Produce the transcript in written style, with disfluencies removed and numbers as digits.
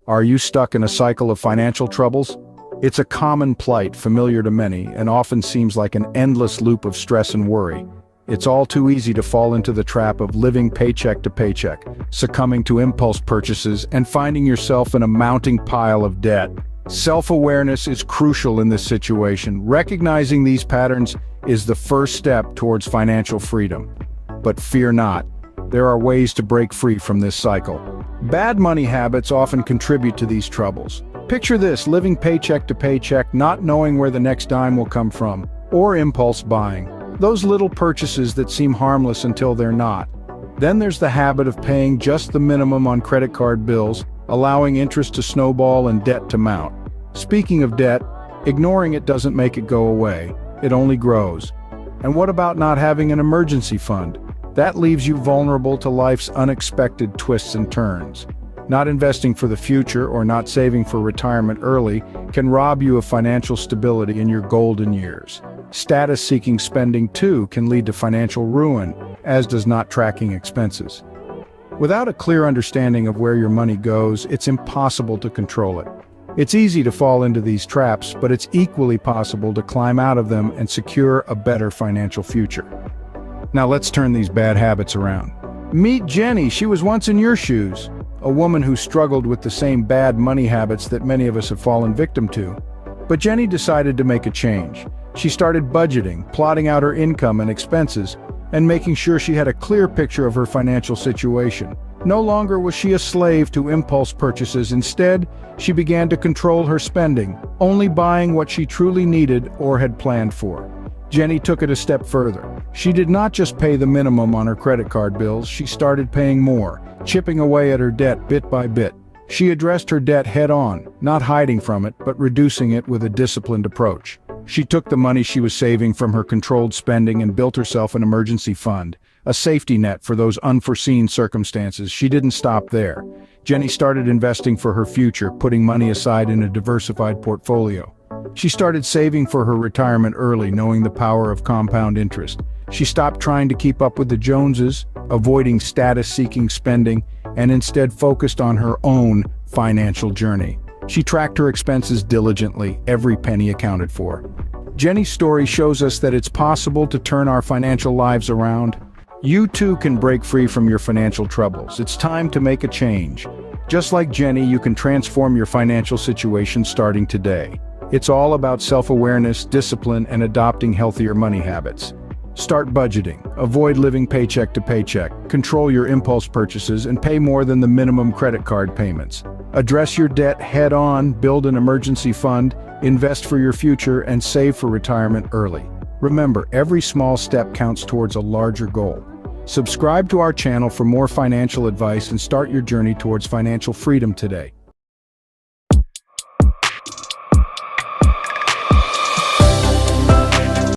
Are you stuck in a cycle of financial troubles? It's a common plight familiar to many and often seems like an endless loop of stress and worry. It's all too easy to fall into the trap of living paycheck to paycheck, succumbing to impulse purchases, and finding yourself in a mounting pile of debt. Self-awareness is crucial in this situation. Recognizing these patterns is the first step towards financial freedom. But fear not, there are ways to break free from this cycle. Bad money habits often contribute to these troubles. Picture this: living paycheck to paycheck, not knowing where the next dime will come from, or impulse buying. Those little purchases that seem harmless until they're not. Then there's the habit of paying just the minimum on credit card bills, allowing interest to snowball and debt to mount. Speaking of debt, ignoring it doesn't make it go away, it only grows. And what about not having an emergency fund? That leaves you vulnerable to life's unexpected twists and turns. Not investing for the future or not saving for retirement early can rob you of financial stability in your golden years. Status-seeking spending, too, can lead to financial ruin, as does not tracking expenses. Without a clear understanding of where your money goes, it's impossible to control it. It's easy to fall into these traps, but it's equally possible to climb out of them and secure a better financial future. Now let's turn these bad habits around. Meet Jenny. She was once in your shoes, a woman who struggled with the same bad money habits that many of us have fallen victim to. But Jenny decided to make a change. She started budgeting, plotting out her income and expenses, and making sure she had a clear picture of her financial situation. No longer was she a slave to impulse purchases. Instead, she began to control her spending, only buying what she truly needed or had planned for. Jenny took it a step further. She did not just pay the minimum on her credit card bills, she started paying more, chipping away at her debt bit by bit. She addressed her debt head-on, not hiding from it, but reducing it with a disciplined approach. She took the money she was saving from her controlled spending and built herself an emergency fund, a safety net for those unforeseen circumstances. She didn't stop there. Jenny started investing for her future, putting money aside in a diversified portfolio. She started saving for her retirement early, knowing the power of compound interest. She stopped trying to keep up with the Joneses, avoiding status-seeking spending, and instead focused on her own financial journey. She tracked her expenses diligently, every penny accounted for. Jenny's story shows us that it's possible to turn our financial lives around. You too can break free from your financial troubles. It's time to make a change. Just like Jenny, you can transform your financial situation starting today. It's all about self-awareness, discipline, and adopting healthier money habits. Start budgeting, avoid living paycheck to paycheck, control your impulse purchases, and pay more than the minimum credit card payments. Address your debt head-on, build an emergency fund, invest for your future, and save for retirement early. Remember, every small step counts towards a larger goal. Subscribe to our channel for more financial advice and start your journey towards financial freedom today.